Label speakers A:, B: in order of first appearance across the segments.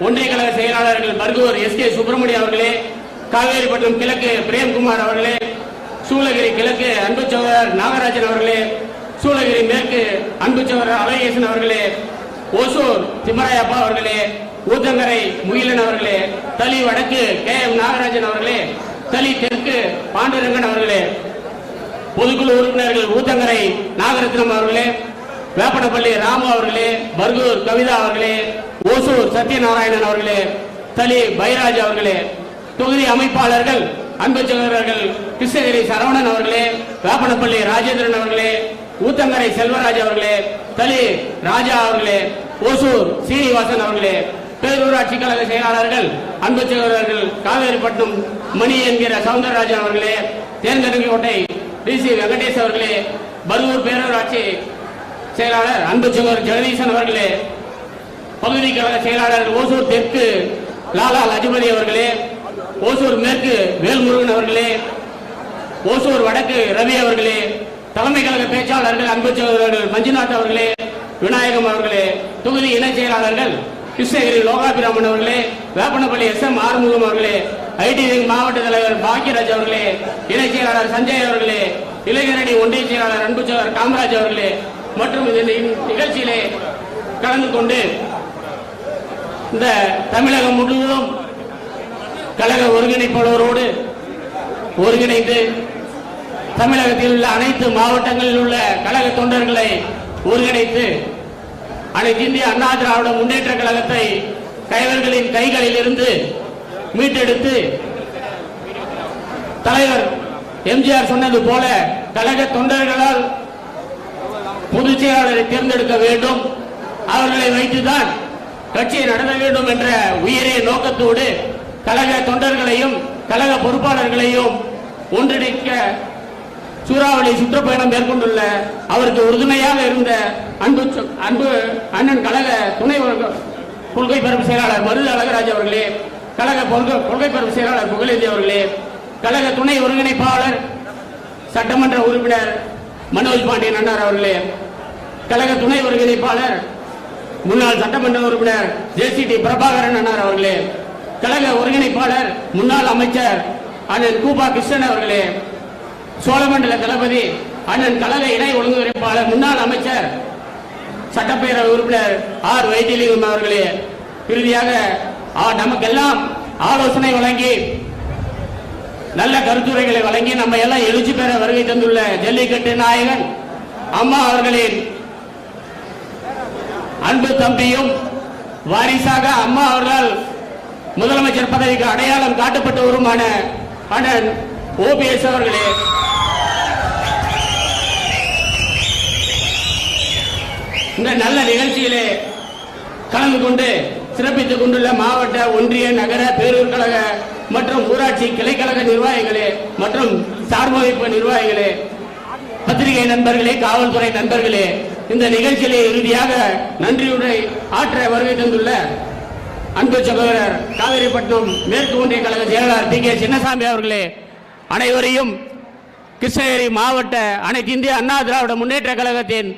A: ஒன்றிய கழக செயலாளர்கள் மருத்துவர் எஸ்.கே. சுப்பிரமணியம் அவர்களே, காவேரிப்பட்டினம் கிழக்கு பிரேம்குமார் அவர்களே, சூளகிரி கிழக்கு அன்பு சகோதரர் நாகராஜன் அவர்களே, சூளகிரி மேற்கு அன்பு சகோதரர் அழகேசன் அவர்களே, ஓசூர் திம்மராயப்பா அவர்களே, ஊத்தங்கரை முகிலன் அவர்களே, தளி வடக்கு கே.எம். நாகராஜன் அவர்களே, தளி தெற்கு பாண்டுரங்கன் அவர்களே, பொதுக்குழு உறுப்பினர்கள் ஊத்தங்கரை நாகரத்னம் அவர்களே, வேப்பனப்பள்ளி ராமு அவர்களே, பர்கூர் கவிதா அவர்களே, ஓசூர் சத்யநாராயணன் அவர்களே, தளி பைராஜ் அவர்களே, தொகுதி அமைப்பாளர்கள் அன்பு சகோதரர்கள் கிருஷ்ணகிரி சரவணன் அவர்களே, வேப்பனப்பள்ளி ராஜேந்திரன் அவர்களே, ஊத்தங்கரை செல்வராஜ் அவர்களே, தளி ராஜா அவர்களே, ஓசூர் சீனிவாசன் அவர்களே, பேரூராட்சி கழக செயலாளர்கள் அன்பு சகோதரர்கள் காவேரிப்பட்டினம் மணி என்கிற சவுந்தரராஜன் அவர்களே, தேர்ந்தெடுக்கோட்டை டி.சி. வெங்கடேஷ் அவர்களே, பர்கூர் பேரூராட்சி செயலாளர் அன்பு சகோதரர் ஜெகதீசன் அவர்களே, பகுதி கழக செயலாளர் ஓசூர் தெற்கு லாலா லஜபதி அவர்களே, ஓசூர் மேற்கு வேல்முருகன் அவர்களே, ஓசூர் வடக்கு ரவி அவர்களே, தலைமை கழக பேச்சாளர்கள் அன்பு சகோதரர்கள் மஞ்சுநாத் அவர்களே, விநாயகம் அவர்களே, தொகுதி இணை செயலாளர்கள் கிருஷ்ணகிரி லோகாபிராமன் அவர்களே, வேப்பனப்பள்ளி எஸ்.எம். ஆறுமுகம் அவர்களே, ஐடி மாவட்ட தலைவர் பாக்கியராஜ் அவர்களே, இணை செயலாளர் சஞ்சய் அவர்களே, இளைஞரணி ஒன்றிய செயலாளர் அன்பு சகோதரர் காமராஜ் அவர்களே மற்றும் இந்த நிகழ்ச்சியிலே கலந்து கொண்டு இந்த தமிழகம் முழுவதும் கழக ஒருங்கிணைப்பாளரோடு ஒருங்கிணைந்து தமிழகத்தில் உள்ள அனைத்து மாவட்டங்களில் உள்ள கழக தொண்டர்களை ஒருங்கிணைத்து அனைத்து இந்திய அண்ணா திராவிட முன்னேற்ற கழகத்தை கைவர்களின் கைகளில் இருந்து மீட்டெடுத்து தலைவர் எம்ஜிஆர் சொன்னது போல கழக தொண்டர்களால் பொதுச் செயலாளரை தேர்ந்தெடுக்க வேண்டும், அவர்களை வைத்துதான் கட்சியை நடத்த வேண்டும் என்ற உயரிய நோக்கத்தோடு கழக தொண்டர்களையும் கழக பொறுப்பாளர்களையும் ஒன்றிணைக்க சூறாவளி சுற்றுப்பயணம் மேற்கொண்டுள்ள அவருக்கு உறுதுணையாக இருந்த அன்பு அண்ணன் கழக துணை கொள்கை பரப்பு செயலாளர் மருது அழகராஜ் அவர்களே, கழக கொள்கை பரப்பு செயலாளர் புகழேந்தி அவர்களே, கழக துணை ஒருங்கிணைப்பாளர் சட்டமன்ற உறுப்பினர் மனோஜ் பாண்டியன் அண்ணார் அவர்களே, கழக துணை ஒருங்கிணைப்பாளர் முன்னாள் சட்டமன்ற உறுப்பினர் ஜே.சி.டி. பிரபாகரன் அண்ணார் அவர்களே, கழக ஒருங்கிணைப்பாளர் முன்னாள் அமைச்சர் அண்ணன் கூபா கிருஷ்ணன் அவர்களே, சோழமண்டல தளபதி அண்ணன் கழக இணை ஒழுங்குமுறைப்பாளர் முன்னாள் அமைச்சர் சட்டப்பேரவை உறுப்பினர் ஆர் வைத்தியலிங்கம் அவர்களே, இறுதியாக நமக்கெல்லாம் ஆலோசனை வழங்கி நல்ல கருத்துரைகளை வழங்கி நம்ம எல்லாம் எழுச்சி பெற வருகை தந்துள்ள ஜல்லிக்கட்டு நாயகன் அம்மா அவர்களின் அன்பு தம்பியும் வாரிசாக அம்மா அவர்கள் முதலமைச்சர் பதவிக்கு அடையாளம் காட்டப்பட்டவருமான அண்ணன் ஓபிஎஸ் அவர்களே, இந்த நல்ல நிகழ்ச்சியிலே கலந்து கொண்டு சிறப்பித்துக் கொண்டுள்ள மாவட்ட ஒன்றிய நகர பேரூர் கழக மற்றும் ஊராட்சி கிளைக்கழக நிர்வாகிகளே மற்றும் சார்பமைப்பு நிர்வாகிகளே, பத்திரிகை நண்பர்களே, காவல்துறை நண்பர்களே, இந்த நிகழ்ச்சியிலே இறுதியாக நன்றியுரை ஆற்ற வருகை தந்துள்ள அன்பு சகோதரர் காவேரிப்பட்டினம் மேற்கு ஒன்றிய கழக செயலாளர் டி.கே. சின்னசாமி அவர்களே, அனைவரையும் கிருஷ்ணகிரி மாவட்ட அனைத்து இந்திய அண்ணா திராவிட முன்னேற்ற கழகத்தின்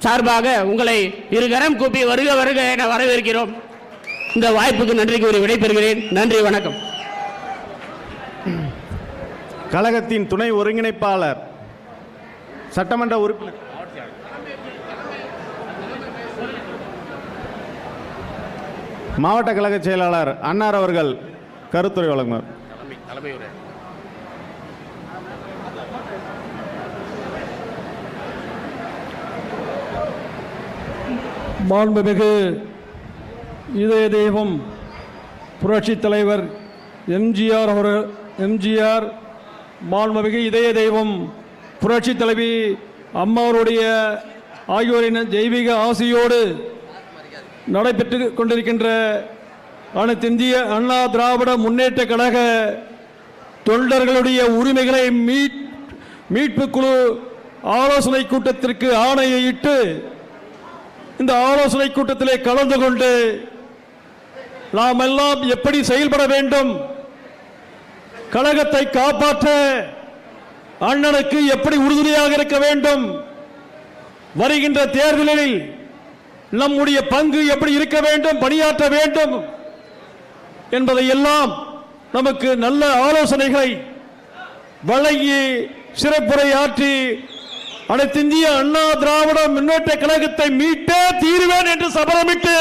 A: சார்பாக உங்களை இருகரம் கூப்பி வருக வருக என வரவேற்கிறோம். இந்த வாய்ப்புக்கு நன்றி கூறி விடைபெறுகிறேன். நன்றி, வணக்கம்.
B: கழகத்தின் துணை ஒருங்கிணைப்பாளர் சட்டமன்ற உறுப்பினர் மாவட்ட கழக செயலாளர் அன்னார் அவர்கள் கருத்துரை வழங்குவார்.
C: மாண்புமிகு இதய தெய்வம் புரட்சித் தலைவர் எம்ஜிஆர் மாண்புமிகு இதய தெய்வம் புரட்சித் தலைவி அம்மாவுடைய ஆகியோரின் தெய்வீக ஆசையோடு நடைபெற்று கொண்டிருக்கின்ற அனைத்து இந்திய அண்ணா திராவிட முன்னேற்ற கழக தொண்டர்களுடைய உரிமைகளை மீட்பு குழு ஆலோசனை கூட்டத்திற்கு ஆணையிட்டு இந்த ஆலோசனை கூட்டத்திலே கலந்து கொண்டு நாம் எல்லாம் எப்படி செயல்பட வேண்டும், கழகத்தை காப்பாற்ற அண்ணனுக்கு எப்படி உறுதுணையாக இருக்க வேண்டும், வருகின்ற தேர்தலில் நம்முடைய பங்கு எப்படி இருக்க வேண்டும், பணியாற்ற வேண்டும் என்பதை எல்லாம் நமக்கு நல்ல ஆலோசனைகளை வழங்கி சிறப்புரையாற்றி அனைத்திந்திய அண்ணா திராவிட முன்னேற்ற கழகத்தை மீட்டே தீருவேன் என்று சபதமிட்டு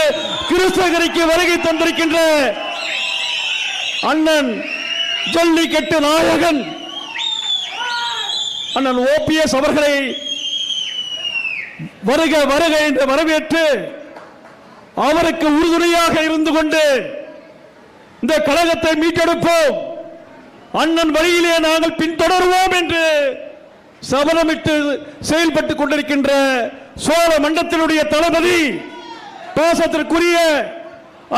C: கிருஷ்ணகிரிக்கு வருகை தந்திருக்கின்ற அண்ணன் ஜல்லிக்கட்டு நாயகன் அண்ணன் OPS அவர்களை வருக வருக என்று வரவேற்று அவருக்கு உறுதுணையாக இருந்து கொண்டு இந்த கழகத்தை மீட்டெடுப்போம், அண்ணன் வழியிலே நாங்கள் பின்தொடருவோம் என்று சபதமிட்டு செயல்பட்டுக் கொண்டிருக்கின்ற சோழ மண்டலத்தினுடைய தளபதி பாசத்திற்குரிய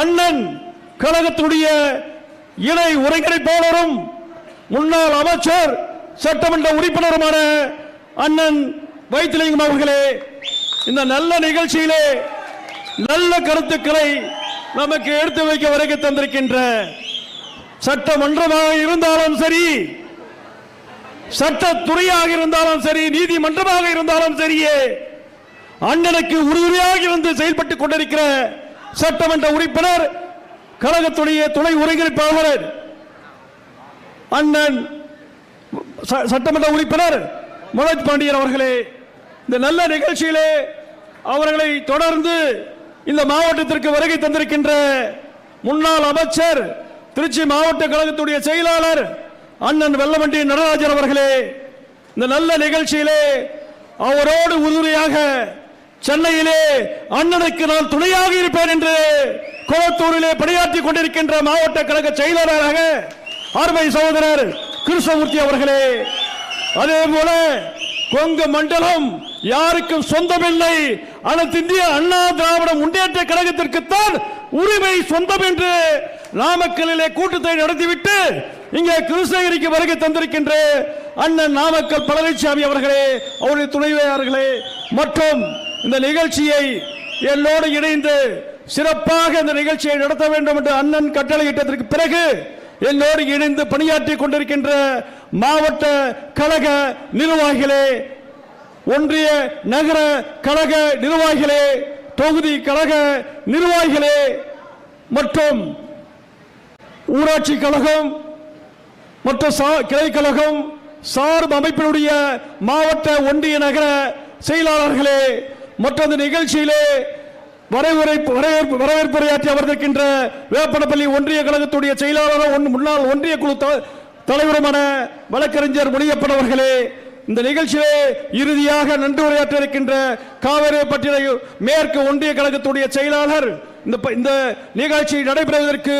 C: அண்ணன் கழகத்தினுடைய இணை ஒருங்கிணைப்பாளரும் முன்னாள் அமைச்சர் சட்டமன்ற உறுப்பினருமான அண்ணன் வைத்திலிங்கம் அவர்களே, இந்த நல்ல நிகழ்ச்சியிலே நல்ல கருத்துக்களை நமக்கு எடுத்து வைக்க வருகை தந்திருக்கின்ற சட்டமன்றமாக இருந்தாலும் சரி, சட்டத்துறையாக இருந்தாலும் சரி, நீதிமன்றமாக இருந்தாலும் சரியே அண்ணனுக்கு உறுதுணையாக இருந்து செயல்பட்டுக் கொண்டிருக்கிற சட்டமன்ற உறுப்பினர் கழகத்துடைய துணை ஒருங்கிணைப்பாளர் அண்ணன் சட்டமன்ற உறுப்பினர் மனோஜ் பாண்டியன் அவர்களே, இந்த நல்ல நிகழ்ச்சியிலே அவர்களை தொடர்ந்து இந்த மாவட்டத்திற்கு வருகை தந்திருக்கின்ற முன்னாள் அமைச்சர் திருச்சி மாவட்ட கழகத்துடைய செயலாளர் அண்ணன் வெல்லமண்டி நடராஜன் அவர்களே, இந்த நல்ல நிகழ்ச்சியிலே அவரோடு உறுதுணையாக சென்னையிலே அண்ணனுக்கு நான் துணையாக இருப்பேன் என்று கோலத்தூரிலே பணியாற்றிக் கொண்டிருக்கின்ற மாவட்ட கழக செயலாளராக அருமை சகோதரர் கிருஷ்ணமூர்த்தி அவர்களே, அதே போல கொங்கு மண்டலம் யாருக்கும் சொந்தமில்லை, அனைத்து இந்திய அண்ணா திராவிட முன்னேற்ற கழகத்திற்குத்தான் உரிமை சொந்தம் என்று நாமக்கல்லிலே கூட்டத்தை நடத்திவிட்டு இங்கே கிருஷ்ணகிரிக்கு வருகை தந்திருக்கின்ற அண்ணன் நாமக்கல் பழனிசாமி அவர்களே, அவருடைய துணைவியார்களே மற்றும் இந்த நிகழ்ச்சியை என்னோடு இணைந்து சிறப்பாக இந்த நிகழ்ச்சியை நடத்த வேண்டும் என்று அண்ணன் கட்டளையிட்டதற்கு பிறகு என்னோடு இணைந்து பணியாற்றிக் கொண்டிருக்கின்ற மாவட்ட கழக நிர்வாகிகளே, ஒன்றிய நகர கழக நிர்வாகிகளே, தொகுதி கழக நிர்வாகிகளே மற்றும் ஊராட்சி கழகம் மற்றும் கிளை கழகம் சார்பு அமைப்பினுடைய மாவட்ட ஒன்றிய நகர செயலாளர்களே மற்றும் இந்த நிகழ்ச்சியிலே வரவேற்புரையாற்றி அமர்ந்திருக்கின்ற வேப்பனப்பள்ளி ஒன்றிய கழகத்துடைய செயலாளர் முன்னாள் ஒன்றிய குழு தலைவருமான வழக்கறிஞர் முனியப்பன் அவர்களே, இந்த நிகழ்ச்சியிலே இறுதியாக நன்றி உரையாற்ற இருக்கின்ற காவேரிப்பட்டினம் மேற்கு ஒன்றிய கழகத்துடைய செயலாளர் இந்த நிகழ்ச்சி நடைபெறுவதற்கு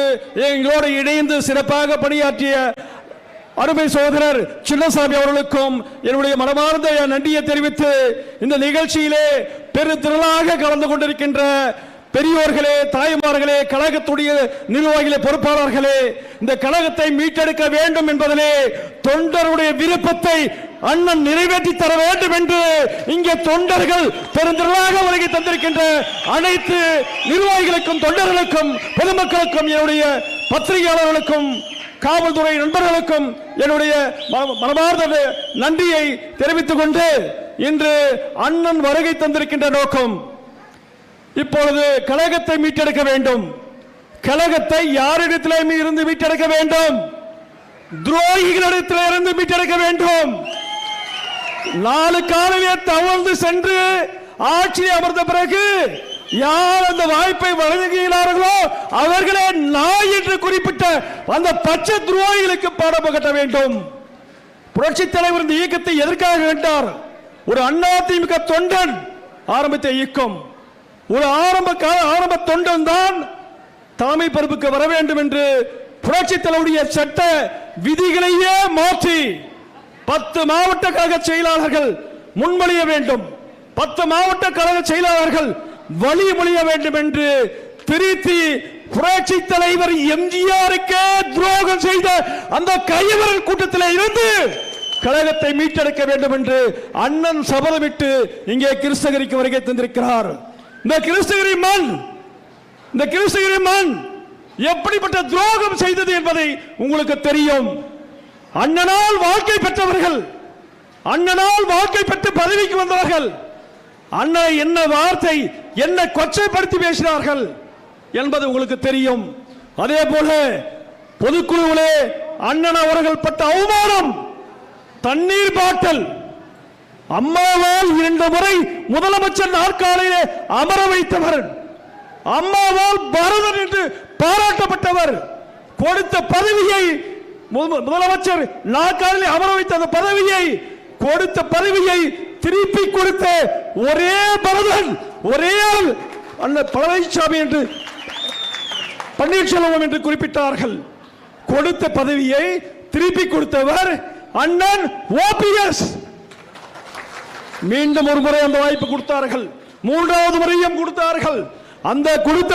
C: எங்களோடு இணைந்து சிறப்பாக பணியாற்றிய அருமை சகோதரர் சின்னசாமி அவர்களுக்கும் என்னுடைய மனமார்ந்த நன்றியை தெரிவித்து இந்த நிகழ்ச்சியிலே பெருந்திரளாக கலந்து கொண்டிருக்கின்ற பெரியோர்களே, தாய்மார்களே, கழகத்துடைய நிர்வாகிகளே, பொறுப்பாளர்களே, இந்த கழகத்தை மீட்டெடுக்க வேண்டும் என்பதிலே தொண்டருடைய விருப்பத்தை அண்ணன் நிறைவேற்றி தர வேண்டும் என்று இங்கே தொண்டர்கள் பெருந்திரளாக வருகை தந்திருக்கின்ற அனைத்து நிர்வாகிகளுக்கும் தொண்டர்களுக்கும் பொதுமக்களுக்கும் என்னுடைய பத்திரிகையாளர்களுக்கும் காவல்துறை நண்பர்களுக்கும் என்னுடைய மனமார்ந்த நன்றியை தெரிவித்துக் கொண்டு இன்று அண்ணன் வருகை தந்திருக்கின்ற நோக்கம் இப்பொழுது கழகத்தை மீட்டெடுக்க வேண்டும். கழகத்தை யாரிடத்திலே இருந்து மீட்டெடுக்க வேண்டும்? துரோகிகளிடத்திலே இருந்து மீட்டெடுக்க வேண்டும். 4 காலையே தவழ்ந்து சென்று ஆட்சியை அமர்ந்த பிறகு யார் அந்த வாய்ப்பை வழங்குகிறார்களோ அவர்களே நாய் என்று குறிப்பிட்ட அந்த பச்சை துரோகிகளுக்கு பாடம் புகட்ட வேண்டும். புரட்சி தலைவர் இந்த இயக்கத்தை எதற்காக வேண்டார்? ஒரு அதிமுக தொண்டன் ஆரம்பித்த இயக்கம், ஒரு ஆரம்ப தொண்டன் தான் தலைமை பொறுப்புக்கு வர வேண்டும் என்று புரட்சி தலைவருடைய சட்ட விதிகளையே மாற்றி 10 மாவட்ட கழக செயலாளர்கள் முன்மொழிய வேண்டும், 10 மாவட்ட கழக செயலாளர்கள் வழிமொழிய வேண்டும் என்று திருத்தி புரட்சி தலைவர் எம்ஜிஆருக்கு துரோகம் செய்த அந்த கையவர்கள் கூட்டத்தில் இருந்து கழகத்தை மீட்டெடுக்க வேண்டும் என்று அண்ணன் சபதமிட்டு இங்கே கிருஷ்ணகிரிக்கு வருகை தந்திருக்கிறார். இந்த கிருஷ்ணகிரி மண் எப்படிப்பட்ட துரோகம் செய்தது என்பதை உங்களுக்கு தெரியும். அண்ணனால் வாழ்க்கை பெற்றவர்கள், அண்ணனால் வாழ்க்கை பெற்று பதவிக்கு வந்தவர்கள், அண்ணன் என்ன வார்த்தை என்ன கொச்சைப்படுத்தி பேசினார்கள் என்பது உங்களுக்கு தெரியும். அதே போல பொதுக்குழுவிலே அண்ணன் அவர்கள் பட்ட அவமானம், தண்ணீர் பாட்டில் அம்மாவால் 2 முறை முதலமைச்சர் நாற்காலியிலே அமர வைத்தவர், அம்மாவால் பரதன் என்று பாராட்டப்பட்டவர், கொடுத்த பதவியை முதலமைச்சர் நாற்காலிலே அமர வைத்த அந்த பதவியை கொடுத்த பதவியை திருப்பி கொடுத்த ஒரே பரதன், ஒரே அண்ணன் பழனிசாமி என்று பன்னீர்செல்வம் என்று குறிப்பிட்டார்கள். கொடுத்த பதவியை திருப்பி கொடுத்தவர் அண்ணன் ஓபிஎஸ். மீண்டும் ஒரு முறை அந்த வாய்ப்பு கொடுத்தார்கள், 3வது முறையும் கொடுத்தார்கள். அந்த கொடுத்த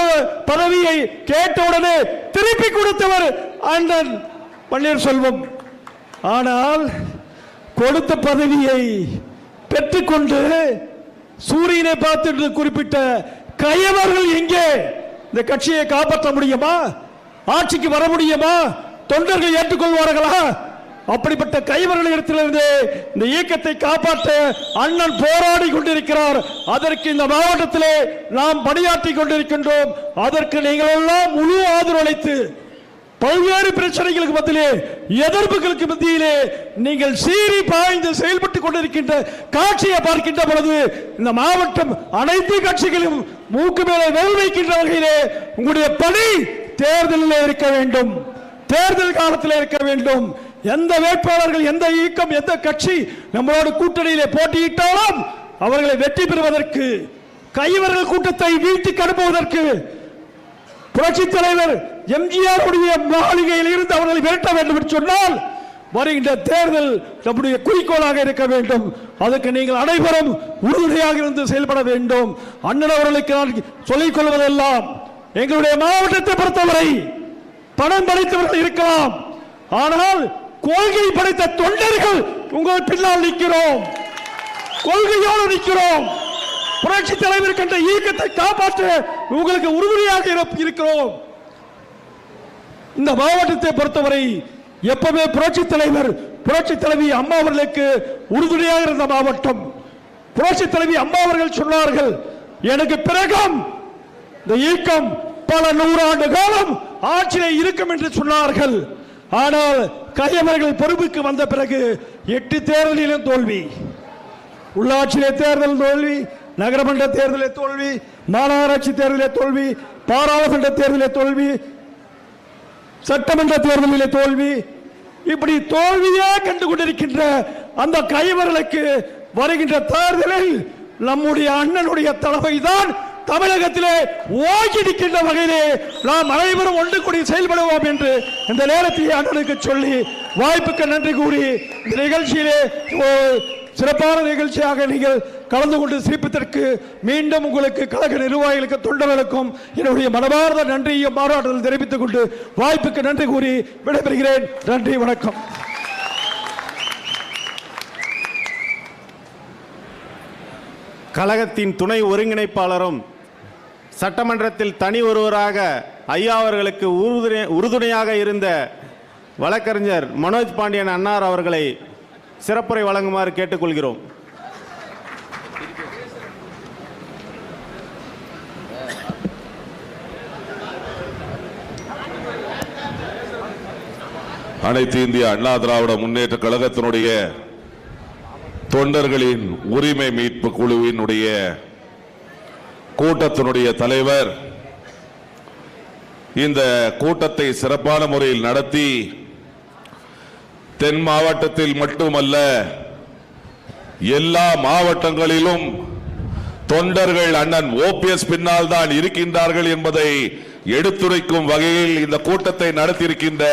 C: பதவியை கேட்டவுடனே திருப்பி கொடுத்தவர் அண்ணன் பன்னீர்செல்வம். ஆனால் கொடுத்த பதவியை பெற்றுக்கொண்டு சூரியனை பார்த்து குறிப்பிட்ட கையவர்கள் எங்கே? இந்த கட்சியை காப்பாற்ற முடியுமா? ஆட்சிக்கு வர முடியுமா? தொண்டர்கள் ஏற்றுக்கொள்வார்களா? அப்படிப்பட்ட கைவர்களிடத்திலிருந்து இந்த இயக்கத்தை காப்பாற்ற அண்ணன் போராடி கொண்டிருக்கிறார். அதற்கு இந்த மாவட்டத்திலே நாம் பணியாற்றி கொண்டிருக்கின்றோம். அதற்கு நீங்கள் எல்லாம் முழு ஆதரவு அளித்து பல்வேறு பிரச்சனைகளுக்கு மத்தியிலே, எதிர்ப்புகளுக்கு மத்தியிலே நீங்கள் சீறி பாய்ந்து செயல்பட்டுக் கொண்டிருக்கின்ற காட்சியை பார்க்கின்ற பொழுது இந்த மாவட்டம் அனைத்து கட்சிகளும் மூக்கு மேலே வெல் வைக்கின்ற வகையிலே உங்களுடைய பணி தேர்தலில் இருக்க வேண்டும், தேர்தல் காலத்தில் இருக்க வேண்டும். எந்த வேட்பாளர்கள், எந்த இயக்கம், எந்த கட்சி நம்மளோட கூட்டணியிலே போட்டியிட்டாலும் அவர்களை வெற்றி பெறுவதற்கு, கைவர்கள் கூட்டத்தை வீட்டுக்கு அனுப்புவதற்கு புரட்சி தலைவர் எம்ஜிஆர் மாளிகையில் இருந்து அவர்களை விரட்ட வேண்டும் என்று சொன்னால் வருகின்ற தேர்தல் நம்முடைய குறிக்கோளாக இருக்க வேண்டும். அதுக்கு நீங்கள் அனைவரும் உறுதுணையாக இருந்து செயல்பட வேண்டும். அண்ணன் அவர்களுக்கு நான் சொல்லிக் கொள்வதெல்லாம், எங்களுடைய மாவட்டத்தை பொறுத்தவரை பணம் படைத்தவர்கள் இருக்கலாம், ஆனால் கொள்கை படைத்த தொண்டர்கள் உங்கள் பின்னால் நிற்கிறோம், கொள்கையோடு நிற்கிறோம். புரட்சி தலைவர் கண்ட இயக்கத்தை காப்பாற்ற உங்களுக்கு உறுதுணையாக இருக்கிறோம். இந்த மாவட்டத்தை பொறுத்தவரை எப்பவுமே புரட்சி தலைவர், புரட்சி தலைவி அம்மா அவர்களுக்கு உறுதுணையாக இருந்த மாவட்டம். புரட்சி தலைவி அம்மா அவர்கள் சொன்னார்கள், எனக்கு பிறகும் இந்த இயக்கம் பல 100 ஆண்டு காலம் ஆட்சியிலே இருக்கும் என்று சொன்னார்கள். ஆனால் கையவர்கள் பொறுப்புக்கு வந்த பிறகு 8 தேர்தலிலும் தோல்வி, உள்ளாட்சியிலே தேர்தல் தோல்வி, நகரமன்ற தேர்தலில் தோல்வி, மாநகராட்சி தேர்தலில் தோல்வி, பாராளுமன்ற தேர்தலில் தோல்வி, சட்டமன்ற தேர்தலில் தோல்வி, இப்படி தோல்வியே கண்டு கொண்டிருக்கின்ற அந்த கைவர்களுக்கு வருகின்ற தேர்தலில் நம்முடைய அண்ணனுடைய தலைமைதான் தமிழகத்திலே ஓய்கின்ற வகையிலே நாம் அனைவரும் ஒன்று கூடி செயல்படுவோம் என்று இந்த நேரத்தில் அண்ணனுக்கு சொல்லி வாய்ப்புக்கு நன்றி கூறி இந்த நிகழ்ச்சியிலே சிறப்பான நிகழ்ச்சியாக நீங்கள் கலந்து கொண்டு சிரிப்பதற்கு மீண்டும் உங்களுக்கு கழக நிர்வாகிகளுக்கு, தொண்டர்களுக்கும் என்னுடைய மனமார்ந்த நன்றியும் பாராட்டுதல் தெரிவித்துக் கொண்டு வாய்ப்புக்கு நன்றி கூறி விடைபெறுகிறேன். நன்றி, வணக்கம்.
B: கழகத்தின் துணை ஒருங்கிணைப்பாளரும் சட்டமன்றத்தில் தனி ஒருவராக ஐயா அவர்களுக்கு உறுதுணையாக இருந்த வழக்கறிஞர் மனோஜ் பாண்டியன் அன்னார் அவர்களை சிறப்புரை வழங்குமாறு கேட்டுக்கொள்கிறோம்.
D: அனைத்து இந்திய அண்ணா திராவிட முன்னேற்ற கழகத்தினுடைய தொண்டர்களின் உரிமை மீட்பு குழுவினுடைய கூட்டத்தினுடைய தலைவர் இந்த கூட்டத்தை சிறப்பான முறையில் நடத்தி தென் மாவட்டத்தில் மட்டுமல்ல எல்லா மாவட்டங்களிலும் தொண்டர்கள் அண்ணன் ஓபிஎஸ் பின்னால் தான் இருக்கின்றார்கள் என்பதை எடுத்துரைக்கும் வகையில் இந்த கூட்டத்தை நடத்தியிருக்கின்ற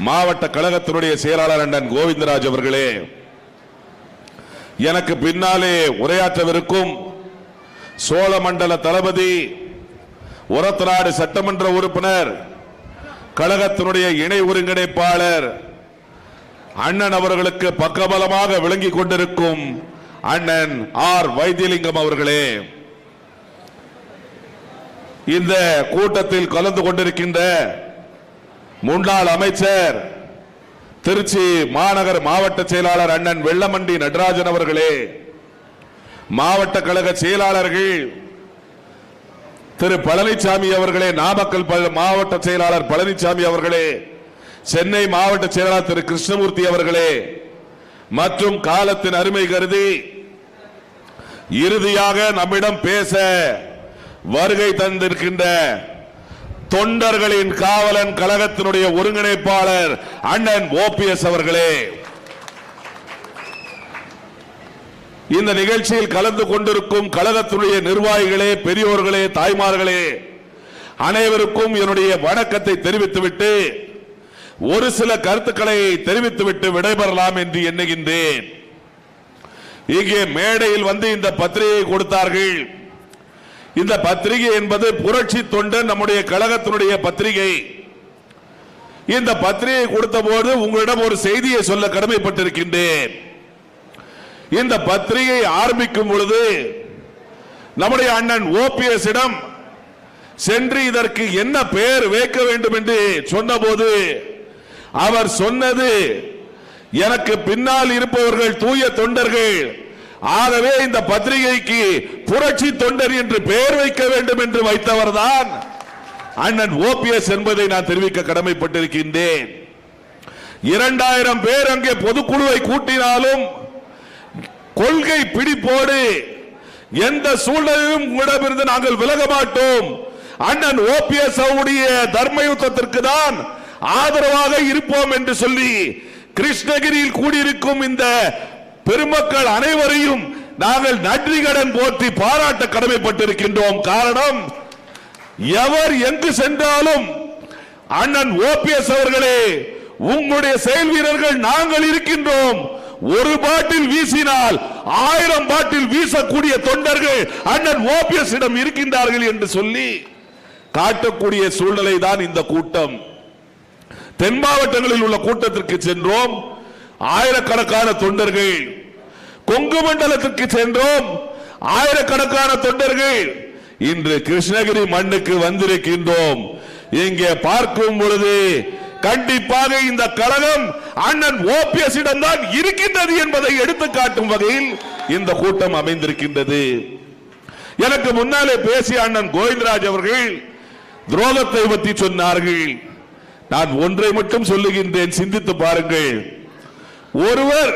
D: மாவட்ட கழகத்தினுடைய செயலாளர் அண்ணன் கோவிந்தராஜ் அவர்களே, எனக்கு பின்னாலே உரையாற்றவிருக்கும் சோழமண்டல தளபதி, ஒரத்தநாடு சட்டமன்ற உறுப்பினர், கழகத்தினுடைய இணை ஒருங்கிணைப்பாளர் அண்ணன் அவர்களுக்கு பக்கபலமாக விளங்கிக் கொண்டிருக்கும் அண்ணன் ஆர் வைத்தியலிங்கம் அவர்களே, இந்த கூட்டத்தில் கலந்து கொண்டிருக்கின்ற முன்னாள் அமைச்சர், திருச்சி மாநகர் மாவட்ட செயலாளர் அண்ணன் வெள்ளமண்டி நடராஜன் அவர்களே, மாவட்ட கழக செயலாளர்கள் திரு பழனிசாமி அவர்களே, நாமக்கல் மாவட்ட செயலாளர் பழனிசாமி அவர்களே, சென்னை மாவட்ட செயலாளர் திரு கிருஷ்ணமூர்த்தி அவர்களே, மற்றும் காலத்தின் அருமை கருதி இறுதியாக நம்மிடம் பேச வருகை தந்திருக்கின்ற தொண்டர்களின் காவலன் கழகத்தினுடைய ஒருங்கிணைப்பாளர் அண்ணன் OPS அவர்களே, இந்த நிகழ்ச்சியில் கலந்து கொண்டிருக்கும் கழகத்தினுடைய நிர்வாகிகளே, பெரியோர்களே, தாய்மார்களே, அனைவருக்கும் என்னுடைய வணக்கத்தை தெரிவித்துவிட்டு ஒரு சில கருத்துக்களை தெரிவித்துவிட்டு விடைபெறலாம் என்று எண்ணுகின்றேன். இங்கே மேடையில் வந்து இந்த பத்திரிகை கொடுத்தார்கள். இந்த பத்திரிகை என்பது புரட்சி தொண்டன் நம்முடைய கழகத்தினுடைய பத்திரிகை. இந்த பத்திரிகை கொடுத்த போது உங்களிடம் ஒரு செய்தியை சொல்ல கடமைப்பட்டிருக்கின்றேன். இந்த பத்திரிகை ஆரம்பிக்கும் பொழுது நம்முடைய அண்ணன் OPS இடம் சென்று இதற்கு என்ன பெயர் வைக்க வேண்டும் என்று சொன்னபோது அவர் சொன்னது, எனக்கு பின்னால் இருப்பவர்கள் தூய தொண்டர்கள், ஆகவே இந்த பத்திரிகைக்கு புரட்சி தொண்டர் என்று பெயர் வைக்க வேண்டும் என்று வைத்தவர்தான் அண்ணன் OPS என்பதை நான் தெரிவிக்க கடமைப்பட்டிருக்கின்றேன். 2000 பேர் அங்கே பொதுக்குழுவை கூட்டினாலும் கொள்கை பிடிப்போடு எந்த சூழ்நிலையும் உங்களிடமிருந்து நாங்கள் விலக மாட்டோம். அண்ணன் OPS அவருடைய தர்ம யுத்தத்திற்கு தான் ஆதரவாக இருப்போம் என்று சொல்லி கிருஷ்ணகிரியில் கூடியிருக்கும் இந்த பெருமக்கள் அனைவரையும் நாங்கள் நன்றி கடன் போற்றி பாராட்ட கடமைப்பட்டிருக்கின்றோம். காரணம், எவர் எங்கு சென்றாலும் அண்ணன் OPS அவர்களே, உங்களுடைய செயல் வீரர்கள் நாங்கள் இருக்கின்றோம். ஒரு பாட்டில் வீசினால் 1000 பாட்டில் வீசக்கூடிய தொண்டர்கள் அண்ணன் OPS இடம் இருக்கின்றார்கள் என்று சொல்லி காட்டக்கூடிய சூழ்நிலை தான் இந்த கூட்டம். தென் மாவட்டங்களில் உள்ள கூட்டத்திற்கு சென்றோம், ஆயிரக்கணக்கான தொண்டர்கள். கொங்கு மண்டலத்திற்கு சென்றோம், ஆயிரக்கணக்கான தொண்டர்கள். இன்று கிருஷ்ணகிரி மண்ணுக்கு வந்திருக்கின்றோம். இங்கே பார்க்கும் பொழுது கண்டிப்பாக இந்த கழகம் அண்ணன் OPS இடம் தான் இருக்கின்றது என்பதை எடுத்து காட்டும் வகையில் இந்த கூட்டம் அமைந்திருக்கின்றது. எனக்கு முன்னாலே பேசிய அண்ணன் கோவிந்தராஜ் அவர்கள் துரோகத்தை பற்றி சொன்னார்கள். நான் ஒன்றை மட்டும் சொல்லுகின்றேன், சிந்தித்து பாருங்கள். ஒருவர்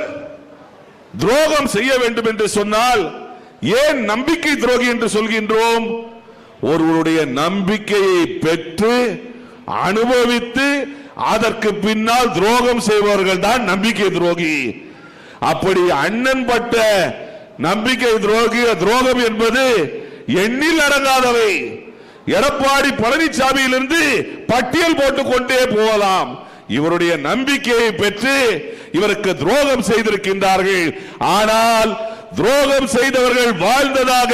D: துரோகம் செய்ய வேண்டும் என்று சொன்னால் ஏன் நம்பிக்கை துரோகி என்று சொல்கின்றோம்? ஒருவருடைய நம்பிக்கையை பெற்று அனுபவித்து அதற்கு பின்னால் துரோகம் செய்பவர்கள் தான் நம்பிக்கை துரோகி. அப்படி அண்ணன் பட்ட நம்பிக்கை துரோகம் என்பது எண்ணில் அடங்காதவை. எடப்பாடி பழனிசாமியிலிருந்து பட்டியல் போட்டுக் கொண்டே போகலாம். இவருடைய நம்பிக்கையை பெற்று இவருக்கு துரோகம் செய்திருக்கின்றார்கள். ஆனால் துரோகம் செய்தவர்கள் வாழ்ந்ததாக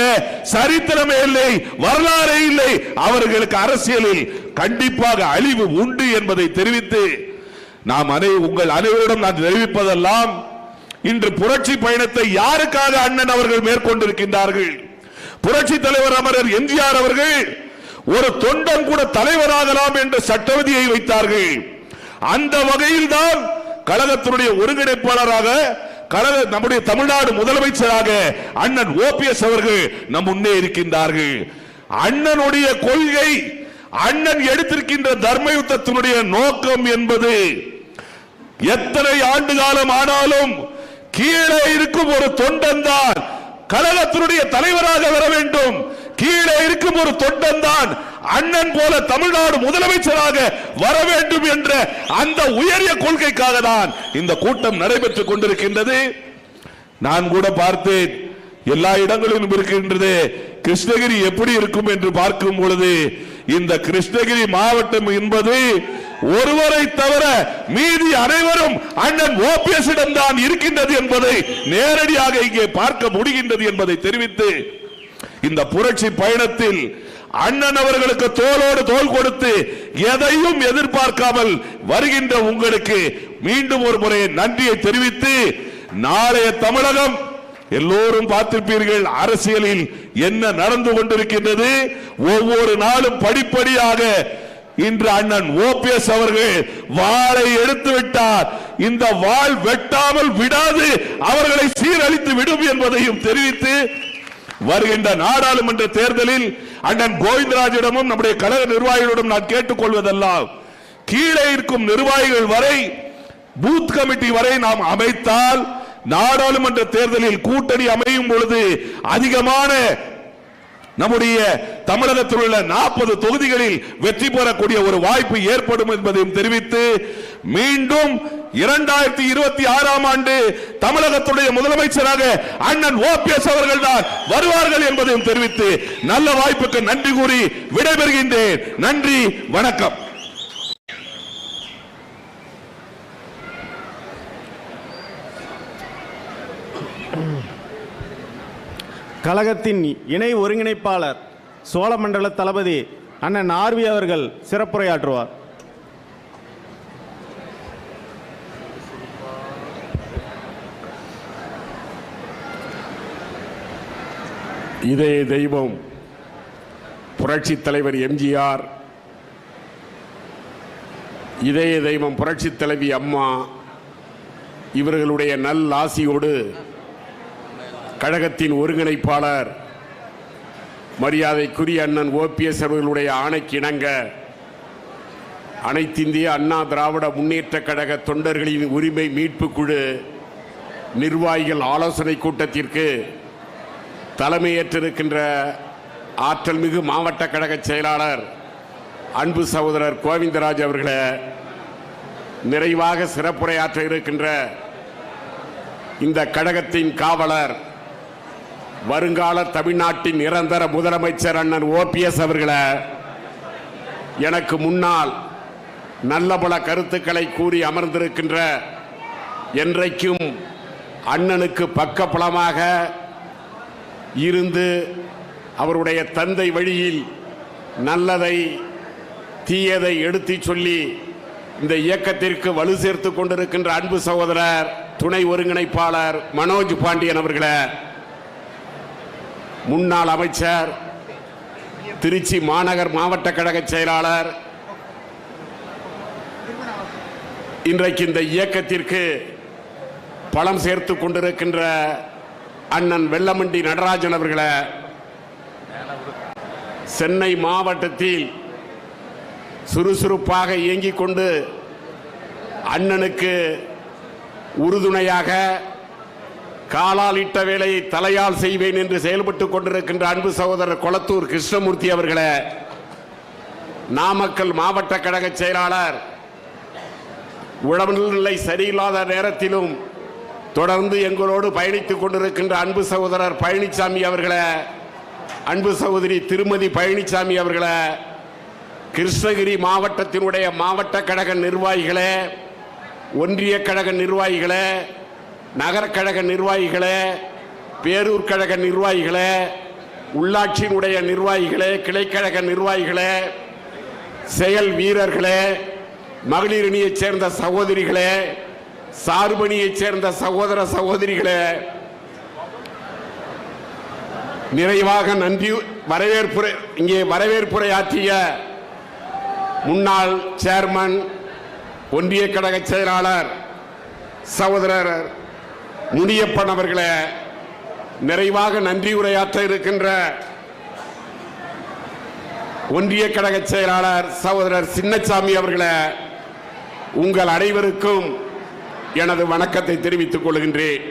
D: சரித்திரமே இல்லை, வரலாறே இல்லை. அவர்களுக்கு அரசியலில் கண்டிப்பாக அழிவு உண்டு என்பதை தெரிவித்து நாம் உங்கள் அனைவரிடம் நான் தெரிவிப்பதெல்லாம், இன்று புரட்சி பயணத்தை யாருக்காக அண்ணன் அவர்கள் மேற்கொண்டிருக்கின்றார்கள்? புரட்சி தலைவர் அமரர் எம்ஜிஆர் அவர்கள் ஒரு தொண்டன் கூட தலைவராகலாம் என்ற சட்டவிதியை வைத்தார்கள். அந்த வகையில் தான் கழகத்தினுடைய ஒருங்கிணைப்பாளராக நம்முடைய தமிழ்நாடு முதலமைச்சராக அண்ணன் OPS அவர்கள் நம் முன்னே இருக்கின்றார்கள். அண்ணனுடைய கொள்கை, அண்ணன் எடுத்திருக்கின்ற தர்ம யுத்தத்தினுடைய நோக்கம் என்பது எத்தனை ஆண்டு காலம் ஆனாலும் கீழே இருக்கும் ஒரு தொண்டன் தான் கழகத்தினுடைய தலைவராக வர வேண்டும். கீழே இருக்கும் ஒரு தொண்டன் தான் அண்ணன் போல தமிழ்நாடு முதலமைச்சராக வர வேண்டும் என்ற அந்த உயரிய கொள்கைக்காக தான் இந்த கூட்டம் நடைபெற்றுக் கொண்டிருக்கின்றது. நான் கூட பார்த்தேன், எல்லா இடங்களிலும் இருக்கின்றது. கிருஷ்ணகிரி எப்படி இருக்கும் என்று பார்க்கும் பொழுது இந்த கிருஷ்ணகிரி மாவட்டம் என்பது ஒருவரை தவிர மீதி அனைவரும் அண்ணன் OPS இடம் தான் இருக்கின்றது என்பதை நேரடியாக இங்கே பார்க்க முடிகின்றது என்பதை தெரிவித்து, இந்த புரட்சி பயணத்தில் அண்ணன் அவர்களுக்கு தோளோடு தோள் கொடுத்து எதையும் எதிர்பார்க்காமல் வருகின்ற உங்களுக்கு மீண்டும் ஒரு முறை நன்றியை தெரிவித்து, நாளைய தமிழகம் எல்லோரும் பார்த்திருப்பீர்கள், அரசியலில் என்ன நடந்து கொண்டிருக்கின்றது. ஒவ்வொரு நாளும் படிப்படியாக இன்று அண்ணன் OPS அவர்கள் வாளை எடுத்து விட்டார். இந்த வாள் வெட்டாமல் விடாது, அவர்களை சீரழித்து விடும் என்பதையும் தெரிவித்து வருகின்ற நாடாளுமன்ற தேர்தலில் அண்ணன் கோவிந்தராஜிடமும் நம்முடைய கழக நிர்வாகிகளிடம் நான் கேட்டுக்கொள்வதெல்லாம், கீழே இருக்கும் நிர்வாகிகள் வரை பூத் கமிட்டி வரை நாம் அமைத்தால் நாடாளுமன்ற தேர்தலில் கூட்டணி அமையும் பொழுது அதிகமான நம்முடைய தமிழகத்தில் உள்ள 40 தொகுதிகளில் வெற்றி பெறக்கூடிய ஒரு வாய்ப்பு ஏற்படும் என்பதையும் தெரிவித்து, மீண்டும் 2026ஆம் ஆண்டு தமிழகத்துடைய முதலமைச்சராக அண்ணன் ஓபிஎஸ் அவர்கள் தான் வருவார்கள் என்பதையும் தெரிவித்து நல்ல வாய்ப்புக்கு நன்றி கூறி விடைபெறுகின்றேன். நன்றி, வணக்கம்.
B: கழகத்தின் இணை ஒருங்கிணைப்பாளர் சோழமண்டல தளபதி அண்ணன் ஆர்வி அவர்கள் சிறப்புரையாற்றுவார்.
E: இதய தெய்வம் புரட்சித் தலைவர் எம்ஜிஆர், இதய தெய்வம் புரட்சித் தலைவி அம்மா இவர்களுடைய நல் ஆசியோடு கழகத்தின் ஒருங்கிணைப்பாளர் மரியாதைக்குரிய அண்ணன் ஓபிஎஸ் அவர்களுடைய ஆணைக்கிணங்க அனைத்திந்திய அண்ணா திராவிட முன்னேற்ற கழக தொண்டர்களின் உரிமை மீட்பு குழு நிர்வாகிகள் ஆலோசனை கூட்டத்திற்கு தலைமையேற்றிருக்கின்ற ஆற்றல் மிகு மாவட்ட கழக செயலாளர் அன்பு சகோதரர் கோவிந்தராஜ் அவர்களே, நிறைவாக சிறப்புரையாற்ற இருக்கின்ற இந்த கழகத்தின் காவலர் வருங்கால தமிழ்நாட்டின் நிரந்தர முதலமைச்சர் அண்ணன் ஓபிஎஸ் அவர்களே, எனக்கு முன்னால் நல்ல பல கருத்துக்களை கூறி அமர்ந்திருக்கின்ற என்றைக்கும் அண்ணனுக்கு பக்கபலமாக இருந்து அவருடைய தந்தை வழியில் நல்லதை தீயதை எடுத்து சொல்லி இந்த இயக்கத்திற்கு வலு சேர்த்து கொண்டிருக்கின்ற அன்பு சகோதரர் துணை ஒருங்கிணைப்பாளர் மனோஜ் பாண்டியன் அவர்களே, முன்னாள் அமைச்சர், திருச்சி மாநகர் மாவட்ட கழக செயலாளர், இன்றைக்கு இந்த இயக்கத்திற்கு பலம் சேர்த்து கொண்டிருக்கின்ற அண்ணன் வெள்ளமண்டி நடராஜன் அவர்களே, சென்னை மாவட்டத்தில் சுறுசுறுப்பாக இயங்கிக் கொண்டு அண்ணனுக்கு உறுதுணையாக காலால் இட்ட வேலையை தலையால் செய்வேன் என்று செயல்பட்டுக் கொண்டிருக்கின்ற அன்பு சகோதரர் கொளத்தூர் கிருஷ்ணமூர்த்தி அவர்களே, நாமக்கல் மாவட்ட கழக செயலாளர், உடல்நிலை சரியில்லாத நேரத்திலும் தொடர்ந்து எங்களோடு பயணித்துக் கொண்டிருக்கின்ற அன்பு சகோதரர் பழனிசாமி அவர்களே, அன்பு சகோதரி திருமதி பழனிசாமி அவர்களே, கிருஷ்ணகிரி மாவட்டத்தினுடைய மாவட்ட கழக நிர்வாகிகளே, ஒன்றிய கழக நிர்வாகிகளே, நகர கழக நிர்வாகிகளே, பேரூர் கழக நிர்வாகிகளே, உள்ளாட்சியினுடைய நிர்வாகிகளே, கிளைக்கழக நிர்வாகிகளே, செயல் வீரர்களே, மகளிர் அணியைச் சேர்ந்த சகோதரிகளே, சார்பணியைச் சேர்ந்த சகோதர சகோதரிகளே, நிறைவாக நன்றி இங்கே வரவேற்புரையாற்றிய முன்னாள் சேர்மன், ஒன்றிய கழக செயலாளர் சகோதரர் முனியப்பன் அவர்களே, நிறைவாக நன்றி உரையாற்ற இருக்கின்ற ஒன்றிய கழக செயலாளர் சகோதரர் சின்னசாமி அவர்களே, உங்கள் அனைவருக்கும் எனது வணக்கத்தை தெரிவித்துக் கொள்கின்றேன்.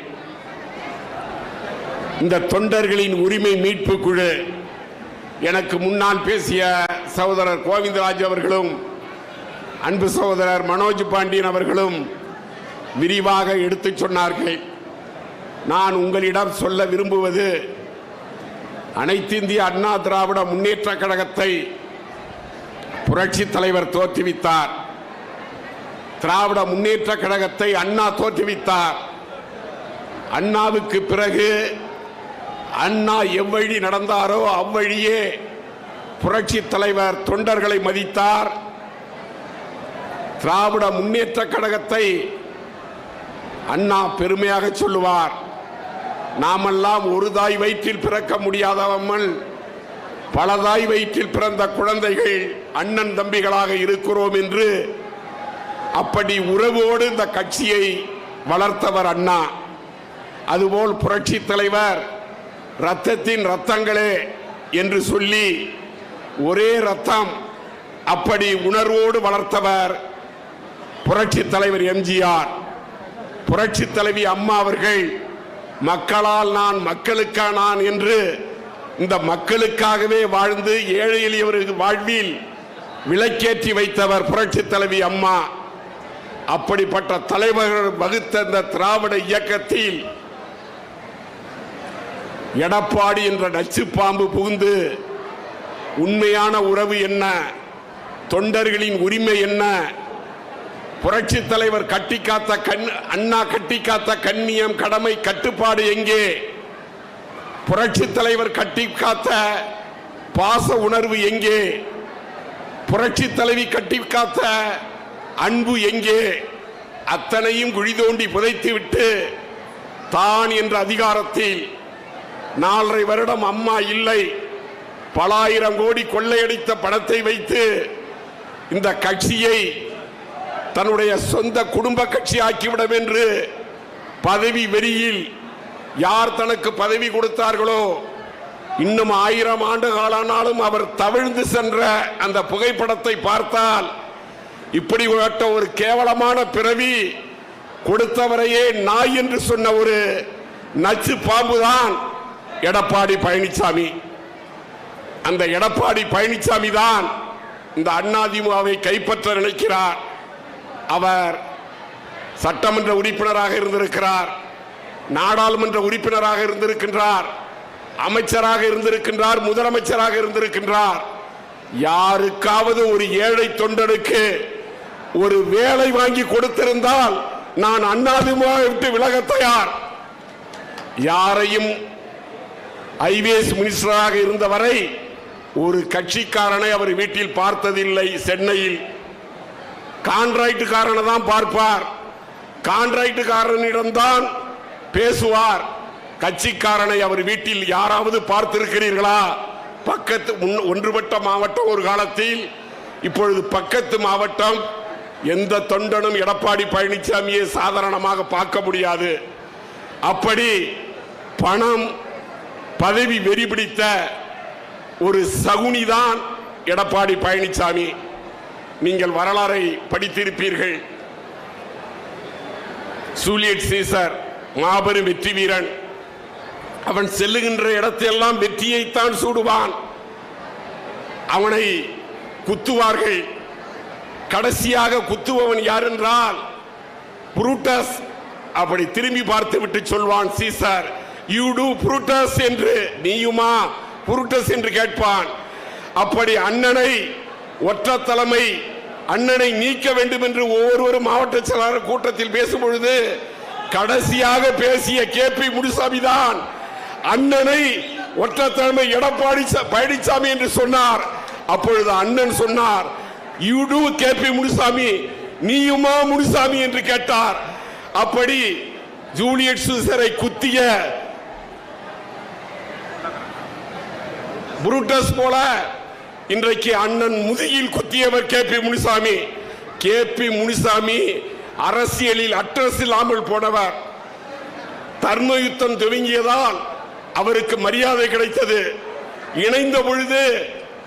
E: இந்த தொண்டர்களின் உரிமை மீட்பு குழு எனக்கு முன்னால் பேசிய சகோதரர் கோவிந்தராஜ் அவர்களும் அன்பு சகோதரர் மனோஜ் பாண்டியன் அவர்களும் விரிவாக எடுத்துச் சொன்னார்கள். நான் உங்களிடம் சொல்ல விரும்புவது, அனைத்திந்திய அண்ணா திராவிட முன்னேற்ற கழகத்தை புரட்சித் தலைவர் தோற்றுவித்தார். திராவிட முன்னேற்ற கழகத்தை அண்ணா தோற்றுவித்தார். அண்ணாவுக்கு பிறகு அண்ணா எவ்வழி நடந்தாரோ அவ்வழியே புரட்சித் தலைவர் தொண்டர்களை மதித்தார். திராவிட முன்னேற்ற கழகத்தை அண்ணா பெருமையாக சொல்லுவார், நாமெல்லாம் ஒரு தாய் வயிற்றில் பிறக்க முடியாதவர்கள் பல தாய் வயிற்றில் பிறந்த குழந்தைகள் அண்ணன் தம்பிகளாக இருக்கிறோம் என்று. அப்படி உறவோடு இந்த கட்சியை வளர்த்தவர் அண்ணா. அதுபோல் புரட்சி தலைவர் ரத்தத்தின் ரத்தங்களே என்று சொல்லி ஒரே ரத்தம் அப்படி உணர்வோடு வளர்த்தவர் புரட்சி தலைவர் எம்ஜிஆர். புரட்சி தலைவி அம்மா அவர்கள் மக்களால் நான் மக்களுக்கா நான் என்று இந்த மக்களுக்காகவே வாழ்ந்து ஏழை எளியவர்கள் வாழ்வில் விளக்கேற்றி வைத்தவர் புரட்சி தலைவி அம்மா. அப்படிப்பட்ட தலைவர்கள் வகுத்த இந்த திராவிட இயக்கத்தில் எடப்பாடி என்ற நச்சு பாம்பு புகுந்து உண்மையான உறவு என்ன, தொண்டர்களின் உரிமை என்ன, புரட்சி தலைவர் கட்டிக்காத்த அண்ணா கட்டிக்காத்த கண்ணியம் கடமை கட்டுப்பாடு எங்கே, புரட்சி தலைவர் கட்டிக்காத்த பாச உணர்வு எங்கே, புரட்சி தலைவி கட்டிக்காத்த அன்பு எங்கே, அத்தனையும் குழி தோண்டி புதைத்துவிட்டு தான் என்ற அதிகாரத்தில் 4.5 வருடம் அம்மா இல்லை, பல ஆயிரம் கோடி கொள்ளையடித்த பணத்தை வைத்து இந்த கட்சியை தன்னுடைய சொந்த குடும்ப கட்சி ஆக்கிவிடும் என்று பதவி வெறியில் யார் தனக்கு பதவி கொடுத்தார்களோ இன்னும் 1000 ஆண்டு காலானாலும் அவர் தவிழ்ந்து சென்ற அந்த புகைப்படத்தை பார்த்தால் இப்படிப்பட்ட ஒரு கேவலமான பிறவி கொடுத்தவரையே நாய் என்று சொன்ன ஒரு நச்சு பாம்புதான் எடப்பாடி பழனிசாமி. அந்த எடப்பாடி பழனிசாமி தான் இந்த அதிமுகவை கைப்பற்ற நினைக்கிறார். அவர் சட்டமன்ற உறுப்பினராக இருந்திருக்கிறார், நாடாளுமன்ற உறுப்பினராக இருந்திருக்கின்றார், அமைச்சராக இருந்திருக்கின்றார், முதலமைச்சராக இருந்திருக்கின்றார். யாருக்காவது ஒரு ஏழை தொண்டனுக்கு ஒரு வேலை வாங்கி கொடுத்திருந்தால் நான் அதிமுகவை விட்டு விலக தயார். யாரையும் ஐஏஎஸ் மினிஸ்டராக இருந்தவரை ஒரு கட்சிக்காரனை அவர் வீட்டில் பார்த்ததில்லை. சென்னையில் கான்ட்ராக்டுக்காரனை தான் பார்ப்பார், கான்ட்ராக்டுக்காரனிடம்தான் பேசுவார். கட்சிக்காரனை அவர் வீட்டில் யாராவது பார்த்திருக்கிறீர்களா? பக்கத்து ஒன்றுபட்ட மாவட்டம் ஒரு காலத்தில், இப்பொழுது பக்கத்து மாவட்டம். எந்த தொண்டனும் எடப்பாடி பழனிசாமியை சாதாரணமாக பார்க்க முடியாது. அப்படி பணம் பதவி வெறி பிடித்த ஒரு சகுனிதான் எடப்பாடி பழனிசாமி. நீங்கள் வரலாறை படித்திருப்பீர்கள். ஜூலியட் சீசர் மாபெரும் வெற்றி வீரன். அவன் செல்லுகின்ற இடத்தெல்லாம் வெற்றியைத்தான் சூடுவான். அவனை குத்துவார்கள். கடைசியாக குத்துபவன் யார் என்றால் புரூட்டஸ். அப்படி திரும்பி பார்த்து விட்டு சொல்வான் சீசர், யூ டு புரூட்டஸ் என்று. நீயுமா புரூட்டஸ் என்று கேட்பான். அப்படி அண்ணனை ஒற்ற தலைமை, அண்ணனை நீக்க வேண்டும் என்று ஒவ்வொருவரும் மாவட்ட செயலாளர் கூட்டத்தில் பேசும் பொழுது கடைசியாக பேசிய கேபி முனுசாமி தான் அண்ணனை ஒற்ற தலைமை எடப்பாடி பழனிசாமி என்று சொன்னார். அப்பொழுது அண்ணன் சொன்னார், யூ டு கேபி முனுசாமி, நீயுமா முனுசாமி என்று கேட்டார். அப்படி ஜூலியட் சீசரை குத்திய புரூட்டஸ் போல இன்றைக்கு அண்ணன் முதுகில் குத்தியவர் கேபி முனுசாமி. கேபி முனுசாமி அரசியலில் அட்ரஸ் இல்லாமல் போனவர். தர்ம யுத்தம் துவங்கியதால் அவருக்கு மரியாதை கிடைத்தது. இணைந்த பொழுது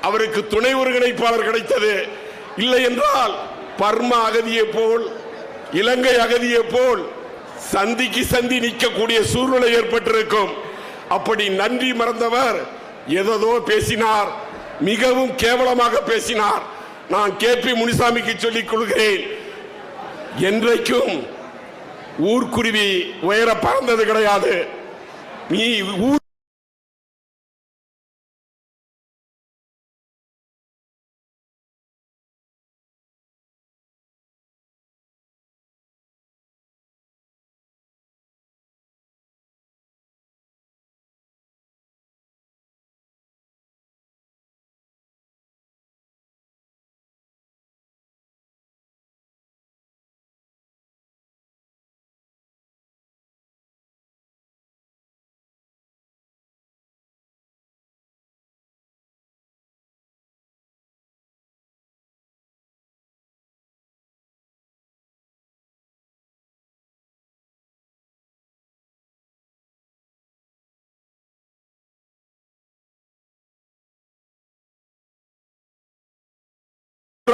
E: அவருக்கு துணை ஒருங்கிணைப்பாளர் கிடைத்தது. இல்லை என்றால் பர்மா அகதியை போல், இலங்கை அகதியை போல் சந்திக்கு சந்தி நிற்கக்கூடிய சூழ்நிலை ஏற்பட்டிருக்கும். அப்படி நன்றி மறந்தவர் ஏதோ பேசினார், மிகவும் கேவலமாக பேசினார். நான் கேபி முனுசாமிக்கு சொல்லிக் கொள்கிறேன், என்றைக்கும் ஊர்க்குருவி உயர பறந்தது கிடையாது. நீ ஊர்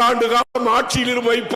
E: ஆண்டு காலம் ஆட்சியில் வைப்பு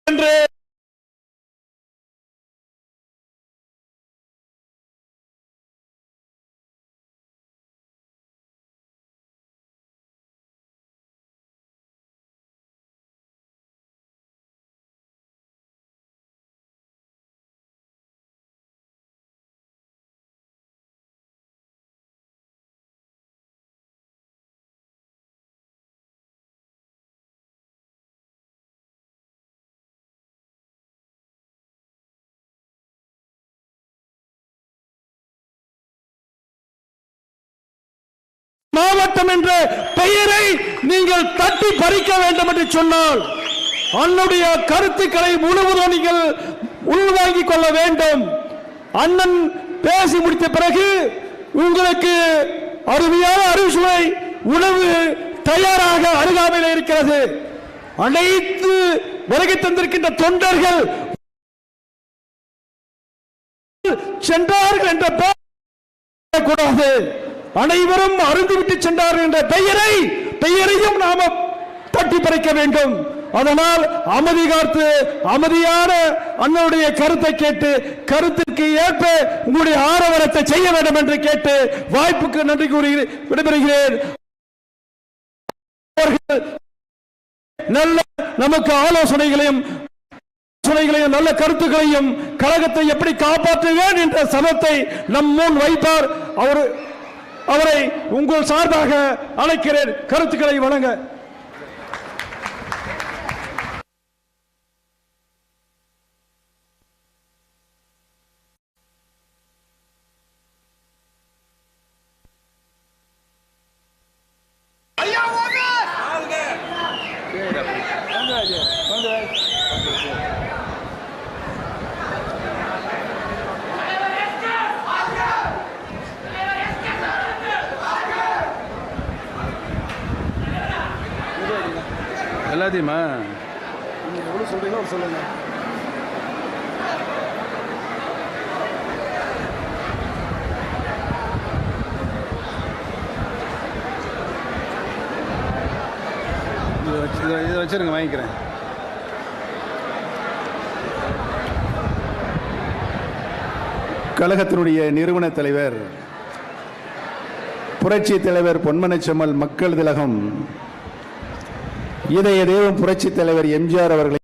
C: என்று மாவட்டம் என்ற பெயரை நீங்கள் தட்டி பறிக்க வேண்டும் என்று சொன்னால் அன்னுடைய கருத்துக்களை முழுவதும் நீங்கள் உள்வாங்கிக் கொள்ள வேண்டும். அண்ணன் பேசி முடித்த பிறகு உங்களுக்கு அருமையான அறுசுவை உணவு தயாராக அருகாமையில் இருக்கிறது. அனைத்து வருகை தந்திருக்கின்ற தொண்டர்கள் சென்றார்கள் என்ற பெயர் கூடாது, அனைவரும் அருந்துவிட்டு சென்றார்கள் என்ற பெயரையும் நாம தட்டி பறிக்க வேண்டும். அதனால் அமைதி காத்து அமைதியான அண்ணனுடைய கருத்தை கேட்டு கருத்திற்கு ஏற்ப உங்களுடைய ஆரவாரத்தை செய்ய வேண்டும் என்று கேட்டு வாய்ப்புக்கு நன்றி கூறி விடைபெறுகிறேன். நல்ல நமக்கு ஆலோசனைகளையும் நல்ல கருத்துக்களையும் கழகத்தை எப்படி காப்பாற்றுவேன் என்ற சபத்தை நம் முன் வைப்பார். அவரை உங்கள் சார்பாக அழைக்கிறேன். கருத்துக்களை வழங்க எல்லாத்தையுமா எவ்வளோ சொல்றீங்களோ சொல்லுங்க. இதை வச்சிருங்க, வாங்கிக்கிறேன்.
B: கழகத்தினுடைய நிறுவன தலைவர் புரட்சி தலைவர் பொன்மனச்செம்மல் மக்கள் திலகம் இதய தெய்வம் புரட்சி தலைவர் எம்ஜிஆர் அவர்களை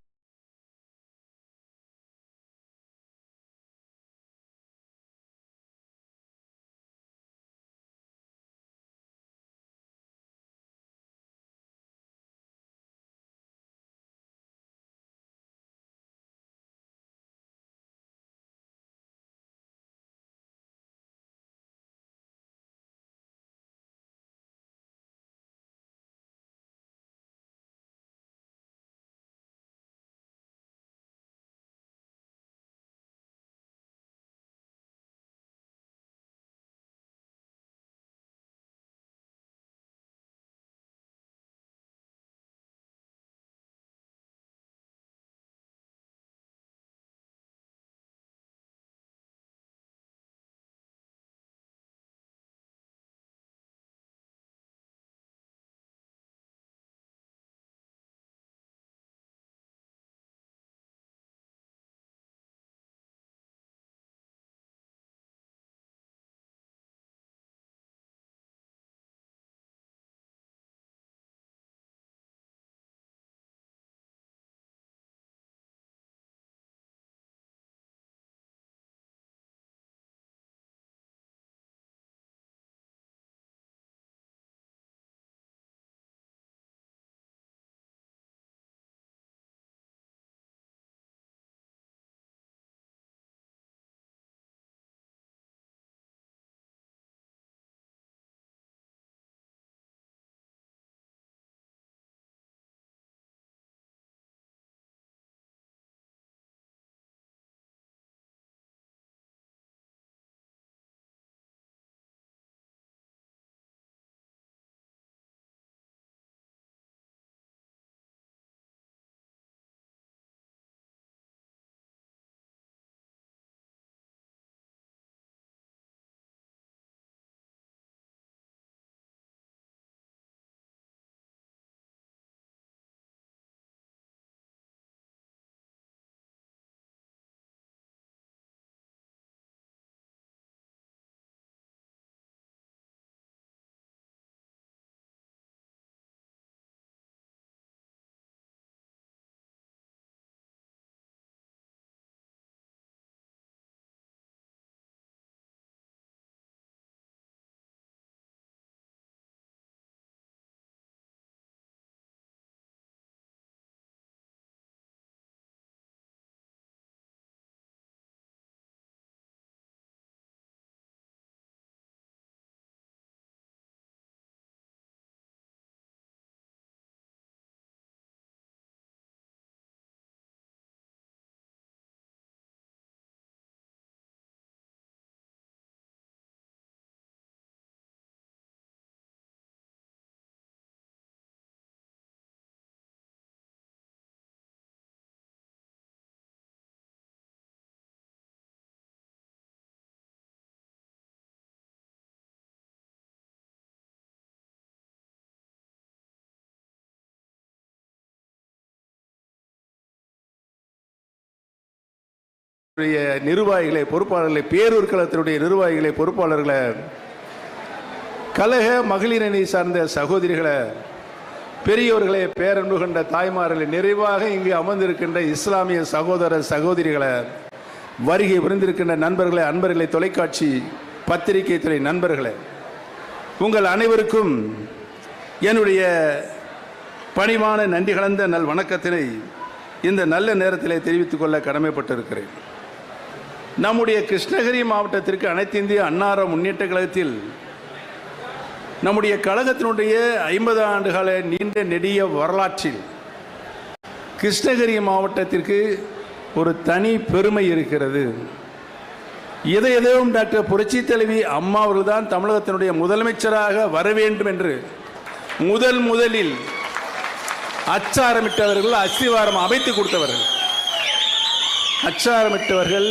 B: நிர்வாகிகளை, பொறுப்பாளர்களை, பேரூர் கழகத்தினுடைய நிர்வாகிகளை, பொறுப்பாளர்களை, கழக மகளிர் அணி சார்ந்த சகோதரிகளை, பெரியோர்களை, பேரன்பு கொண்ட தாய்மார்களை, நிறைவாக இங்கு அமர்ந்திருக்கின்ற இஸ்லாமிய சகோதர சகோதரிகளை, வருகை புரிந்திருக்கின்ற நண்பர்களை, அன்பர்களை, தொலைக்காட்சி பத்திரிகை துறை நண்பர்களை, உங்கள் அனைவருக்கும் என்னுடைய பணிவான நன்றி கலந்த நல் வணக்கத்தினை இந்த நல்ல நேரத்திலே தெரிவித்துக் கொள்ள கடமைப்பட்டிருக்கிறேன். நம்முடைய கிருஷ்ணகிரி மாவட்டத்திற்கு அனைத்து இந்திய அன்னார முன்னேற்ற கழகத்தில் நம்முடைய கழகத்தினுடைய 50 ஆண்டுகால நீண்ட நெடிய வரலாற்றில் கிருஷ்ணகிரி மாவட்டத்திற்கு ஒரு தனி பெருமை இருக்கிறது. எதையும் டாக்டர் புரட்சி தலைவி அம்மா அவர்கள்தான் தமிழகத்தினுடைய முதலமைச்சராக வர வேண்டும் என்று முதலில் அச்சாரமிட்டவர்கள், அஸ்திவாரம் அமைத்து கொடுத்தவர்கள், அச்சாரமிட்டவர்கள்,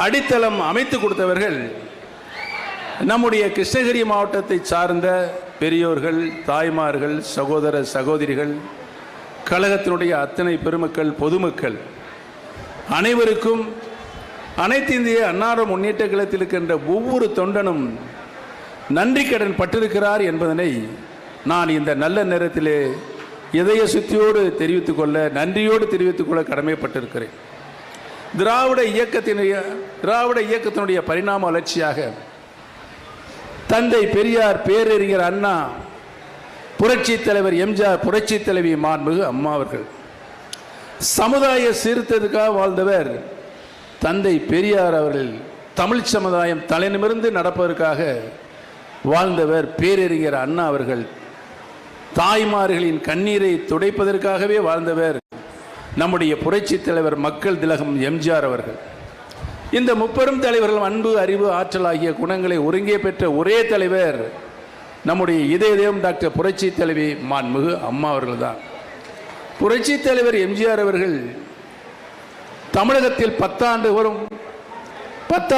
B: அடித்தளம் அமைத்து கொடுத்தவர்கள் நம்முடைய கிருஷ்ணகிரி மாவட்டத்தை சார்ந்த பெரியோர்கள், தாய்மார்கள், சகோதர சகோதரிகள், கழகத்தினுடைய அத்தனை பெருமக்கள், பொதுமக்கள் அனைவருக்கும் அனைத்து இந்திய அன்னார முன்னேற்ற கழகத்தில் இருக்கின்ற ஒவ்வொரு தொண்டனும் நன்றி கடன் பட்டிருக்கிறார் என்பதனை நான் இந்த நல்ல நேரத்திலே இதய சுத்தியோடு தெரிவித்துக் கொள்ள, நன்றியோடு தெரிவித்துக் கொள்ள கடமைப்பட்டிருக்கிறேன். திராவிட இயக்கத்தினுடைய பரிணாம வளர்ச்சியாக தந்தை பெரியார், பேரறிஞர் அண்ணா, புரட்சி தலைவர் எம்ஜிஆர், புரட்சி தலைவி மாண்புமிகு அம்மா அவர்கள் சமுதாய சீர்திருத்தத்துக்காக வாழ்ந்தவர் தந்தை பெரியார் அவர்கள். தமிழ் சமுதாயம் தலைநிமிர்ந்து நடப்பதற்காக வாழ்ந்தவர் பேரறிஞர் அண்ணா அவர்கள். தாய்மார்களின் கண்ணீரை துடைப்பதற்காகவே வாழ்ந்தவர் நம்முடைய புரட்சி தலைவர் மக்கள் திலகம் எம்ஜிஆர் அவர்கள். இந்த முப்பெரும் தலைவர்கள் அன்பு, அறிவு, ஆற்றல் ஆகிய குணங்களை ஒருங்கே பெற்ற ஒரே தலைவர் நம்முடைய இதய தெய்வம் டாக்டர் புரட்சி தலைவி மாண்புமிகு அம்மா அவர்கள் தான். புரட்சி தலைவர் எம்ஜிஆர் அவர்கள் தமிழகத்தில் 10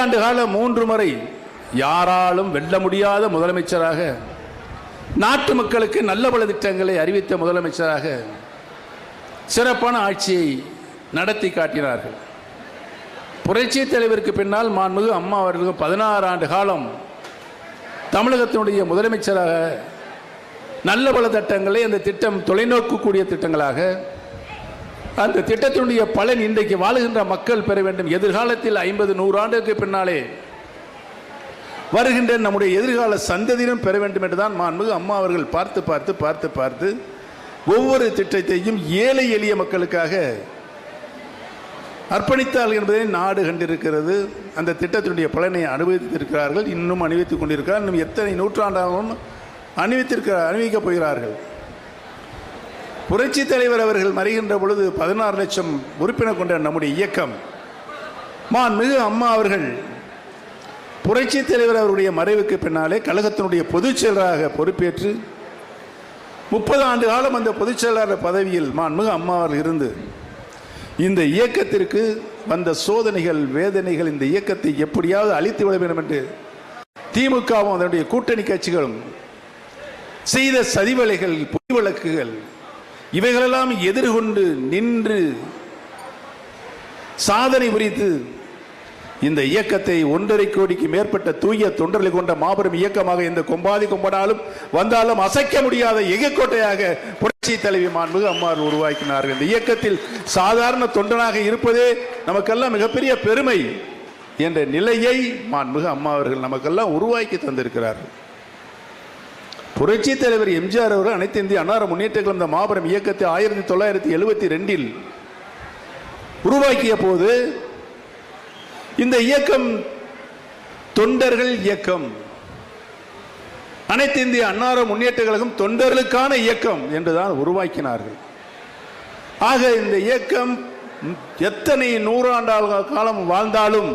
B: ஆண்டு கால 3 முறை யாராலும் வெல்ல முடியாத முதலமைச்சராக, நாட்டு மக்களுக்கு நல்ல பல திட்டங்களை அறிவித்த முதலமைச்சராக சிறப்பான ஆட்சியை நடத்தி காட்டினார்கள். புரட்சி தலைவருக்கு பின்னால் மாண்புமிகு அம்மா அவர்களுக்கு 16 ஆண்டு காலம் தமிழகத்தினுடைய முதலமைச்சராக நல்ல பல திட்டங்களை, அந்த திட்டம் தொலைநோக்கு கூடிய திட்டங்களாக, அந்த திட்டத்தினுடைய பலன் இன்றைக்கு வாழுகின்ற மக்கள் பெற வேண்டும். எதிர்காலத்தில் 50-100 ஆண்டுக்கு பின்னாலே வருகின்ற நம்முடைய எதிர்கால சந்ததியினம் பெற வேண்டும் என்றுதான் மாண்புமிகு அம்மா அவர்கள் பார்த்து ஒவ்வொரு திட்டத்தையும் ஏழை எளிய மக்களுக்காக அர்ப்பணித்தார்கள் என்பதை நாடு கண்டிருக்கிறது. அந்த திட்டத்தினுடைய பலனை அனுபவித்திருக்கிறார்கள், இன்னும் அணிவித்துக் கொண்டிருக்கிறார். இன்னும் எத்தனை நூற்றாண்டாகவும் அணிவிக்கப் போகிறார்கள். புரட்சி தலைவர் அவர்கள் மறைகின்ற பொழுது 16 லட்சம் உறுப்பினர் கொண்ட நம்முடைய இயக்கம், மாண்புமிகு அம்மா அவர்கள் புரட்சி தலைவர் அவருடைய மறைவுக்கு பின்னாலே கழகத்தினுடைய பொதுச் செயலராக பொறுப்பேற்று 30 ஆண்டு காலம் அந்த பொதுச் செயலாளர் பதவியில் மாண்புமிகு அம்மா அவர்கள் இருந்து இந்த இயக்கத்திற்கு வந்த சோதனைகள், வேதனைகள், இந்த இயக்கத்தை எப்படியாவது அழித்து விட வேண்டும் என்று திமுகவும் அதனுடைய கூட்டணி கட்சிகளும் செய்த சதிவலைகள், பொய் வழக்குகள், இவைகளெல்லாம் எதிர்கொண்டு நின்று சாதனை புரித்து இந்த இயக்கத்தை 1.5 கோடிக்கு மேற்பட்ட தூய தொண்டர்களை கொண்ட மாபெரும் இயக்கமாக இந்த கொம்பாதி கொம்பனாலும் வந்தாலும் அசைக்க முடியாத எகக்கோட்டையாக புரட்சி தலைவி மாண்புமிகு அம்மா உருவாக்கினார்கள். இந்த இயக்கத்தில் சாதாரண தொண்டனாக இருப்பதே நமக்கெல்லாம் மிகப்பெரிய பெருமை என்ற நிலையை மாண்புமிகு அம்மா அவர்கள் நமக்கெல்லாம் உருவாக்கி தந்திருக்கிறார்கள். புரட்சி தலைவர் எம்ஜிஆர் அவர்கள் அனைத்து இந்திய அன்னார முன்னேற்ற கழகம் இந்த மாபெரும் இயக்கத்தை 1972 உருவாக்கிய போது இந்த இயக்கம் தொண்டர்கள் இயக்கம், அனைத்து இந்திய அன்னார முன்னேற்ற கழகம் தொண்டர்களுக்கான இயக்கம் என்றுதான் உருவாக்கினார்கள். ஆக இந்த இயக்கம் எத்தனை 100 ஆண்டு காலம் வாழ்ந்தாலும்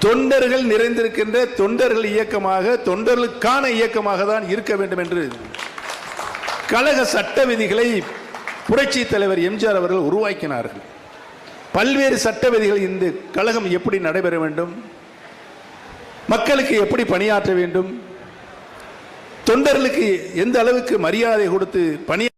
B: தொண்டர்கள் நிறைந்திருக்கின்ற தொண்டர்கள் இயக்கமாக, தொண்டர்களுக்கான இயக்கமாக தான் இருக்க வேண்டும் என்று கழக சட்ட விதிகளை புரட்சி தலைவர் எம்ஜிஆர் அவர்கள் உருவாக்கினார்கள். பல்வேறு சட்ட விதிகள், இந்த கழகம் எப்படி நடைபெற வேண்டும், மக்களுக்கு எப்படி பணியாற்ற வேண்டும், தொண்டர்களுக்கு எந்த அளவுக்கு மரியாதை கொடுத்து பணி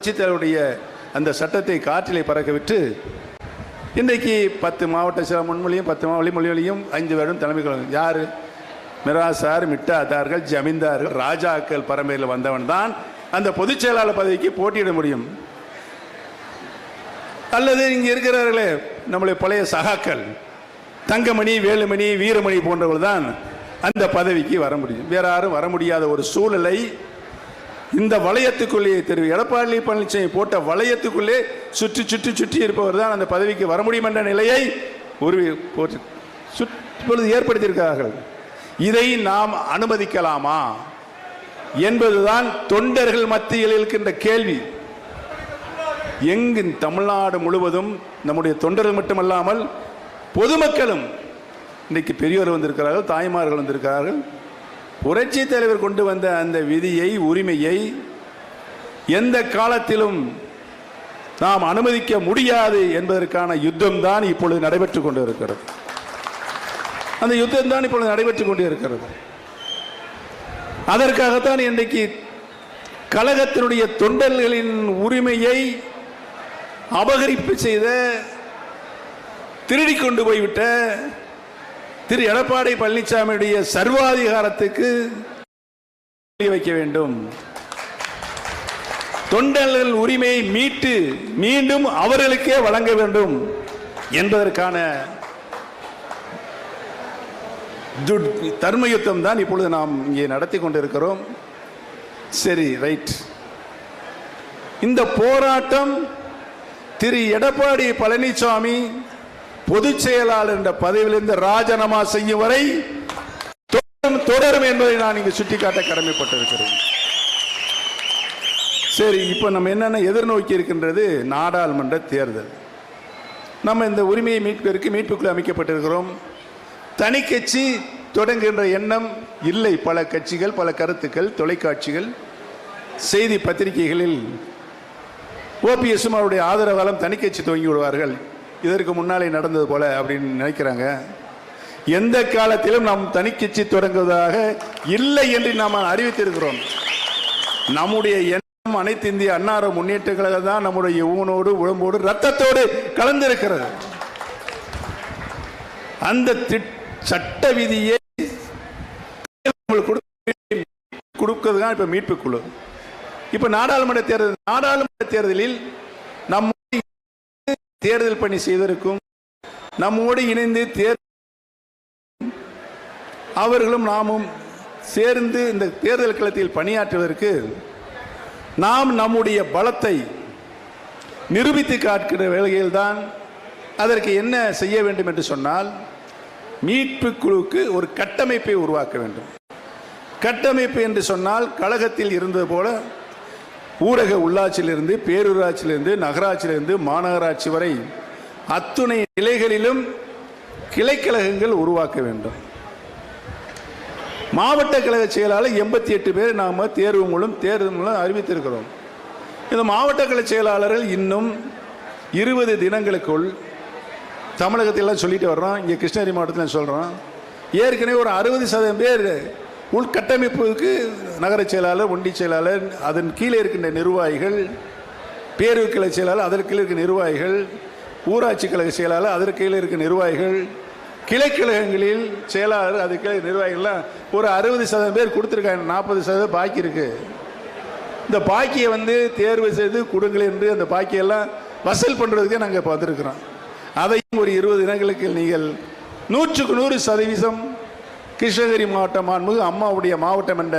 B: புரட்சித்தலைவருடைய அந்த சட்டத்தை காற்றிலே பறக்க விட்டு இன்றைக்கு 10 மாவட்ட சில முன்மொழியும் 10 மொழியும் 5 வருடம் தலைமை கழகம். யார்? மிராசார், மிட்டாதார்கள், ஜமீன்தார்கள், ராஜாக்கள் பரம்பரையில் வந்தவன் தான் அந்த பொதுச் செயலாளர் பதவிக்கு போட்டியிட முடியும். அல்லது இங்கே இருக்கிறார்களே நம்முடைய பழைய சகாக்கள் தங்கமணி, வேலுமணி, வீரமணி போன்றவர்கள் தான் அந்த பதவிக்கு வர முடியும். வேற யாரும் வர முடியாத ஒரு சூழலை இந்த வளையத்துக்குள்ளே திரு எடப்பாடி பழனிசாமி போட்ட வளையத்துக்குள்ளே சுற்றி சுற்றி சுற்றி இருப்பவர் தான் அந்த பதவிக்கு வர முடியும் என்ற நிலையை இப்பொழுது ஏற்படுத்தியிருக்கிறார்கள். இதை நாம் அனுமதிக்கலாமா என்பதுதான் தொண்டர்கள் மத்தியில் இருக்கின்ற கேள்வி. எங்கு தமிழ்நாடு முழுவதும் நம்முடைய தொண்டர்கள் மட்டுமல்லாமல் பொதுமக்களும் இன்றைக்கு பெரியோர் வந்திருக்கிறார்கள், தாய்மார்கள் வந்திருக்கிறார்கள். புரட்சி தலைவர் கொண்டு வந்த அந்த விதியை, உரிமையை எந்த காலத்திலும் நாம் அனுமதிக்க முடியாது என்பதற்கான யுத்தம் தான் இப்பொழுது நடைபெற்றுக் கொண்டு இருக்கிறது. அந்த யுத்தம் தான் இப்பொழுது நடைபெற்றுக் கொண்டு இருக்கிறது. அதற்காகத்தான் இன்றைக்கு கழகத்தினுடைய தொண்டர்களின் உரிமையை அபகரிப்பு செய்த, திருடி கொண்டு போய்விட்ட திரு எடப்பாடி பழனிசாமியுடைய சர்வாதிகாரத்துக்கு வைக்க வேண்டும். தொண்டர்கள் உரிமையை மீட்டு மீண்டும் அவர்களுக்கே வழங்க வேண்டும் என்பதற்கான தர்ம யுத்தம் தான் இப்பொழுது நாம் இங்கே நடத்தி கொண்டிருக்கிறோம். சரி, ரைட். இந்த போராட்டம் திரு எடப்பாடி பழனிசாமி பொதுச் செயலாளர் என்ற பதவியிலிருந்து ராஜினாமா செய்யும் வரை தொடரும் என்பதை நான் இங்கு சுட்டிக்காட்ட கடமைப்பட்டிருக்கிறேன். சரி, இப்போ நம்ம என்னென்ன எதிர்நோக்கி இருக்கின்றது? நாடாளுமன்ற தேர்தல். நம்ம இந்த உரிமையை மீட்பதற்கு மீட்புக்குழு அமைக்கப்பட்டிருக்கிறோம். தனி கட்சி தொடங்குகின்ற எண்ணம் இல்லை. பல கட்சிகள், பல கருத்துக்கள், தொலைக்காட்சிகள், செய்தி பத்திரிகைகளில் ஓபிஎஸ்ஸும் அவருடைய ஆதரவாளம் தனி கட்சி துவங்கி விடுவார்கள், இதற்கு முன்னாலே நடந்தது போல அப்படின்னு நினைக்கிறாங்க. எந்த காலத்திலும் நாம் தனி கட்சி தொடங்குவதாக இல்லை என்று நாம் அறிவித்திருக்கிறோம். நம்முடைய எண்ணம் அனைத்து இந்திய அண்ணா முன்னேற்ற கழகம் தான் நம்முடைய ஊனோடு, உடம்போடு, ரத்தத்தோடு கலந்திருக்கிறது. அந்த சட்ட விதியை கொடுக்கிறது தான் இப்ப மீட்பு குழு. இப்ப நாடாளுமன்ற தேர்தலில் நம்ம தேர்தல் பணி செய்வதற்கும் நம்மோடு இணைந்து அவர்களும் நாமும் சேர்ந்து இந்த தேர்தல் களத்தில் பணியாற்றுவதற்கு நாம் நம்முடைய பலத்தை நிரூபித்து காட்டுகிற வேளையில் தான் அதற்கு என்ன செய்ய வேண்டும் என்று சொன்னால், மீட்பு குழுவுக்கு ஒரு கட்டமைப்பை உருவாக்க வேண்டும். கட்டமைப்பு என்று சொன்னால் கழகத்தில் இருந்தது போல ஊரக உள்ளாட்சியிலிருந்து, பேரூராட்சியிலிருந்து, நகராட்சியிலிருந்து, மாநகராட்சி வரை அத்துணை நிலைகளிலும் கிளைக்கழகங்கள் உருவாக்க வேண்டும். மாவட்ட கழக செயலாளர் 88 பேர் நாம் தேர்வு மூலம் அறிவித்திருக்கிறோம். இந்த மாவட்ட கழக செயலாளர்கள் இன்னும் 20 தினங்களுக்குள் தமிழகத்தில் சொல்லிட்டு வர்றோம். இங்கே கிருஷ்ணகிரி மாவட்டத்தில் சொல்கிறோம். ஏற்கனவே ஒரு 60% பேர் உள்கட்டமைப்புக்கு நகர செயலாளர், ஒன்றிய செயலாளர், அதன் கீழே இருக்கின்ற நிர்வாகிகள், பேரூர் கிளை செயலாளர், அதற்கு கீழே இருக்க நிர்வாகிகள், ஊராட்சி கழக செயலாளர், அதற்கு கீழே இருக்க நிர்வாகிகள், கிளைக்கழகங்களில் செயலாளர், அது கீழே நிர்வாகிகள்லாம் ஒரு 60% பேர் கொடுத்துருக்காங்க. 40% பாக்கி இருக்கு. இந்த பாக்கியை தேர்வு செய்து கொடுங்கள் என்று அந்த பாக்கியெல்லாம் வசூல் பண்ணுறதுக்கே நாங்கள் இப்போ வந்திருக்கிறோம். அதையும் ஒரு 20 தினங்களுக்கு நீங்கள் 100% கிருஷ்ணகிரி மாவட்டம் அம்மாவுடைய மாவட்டம் என்ற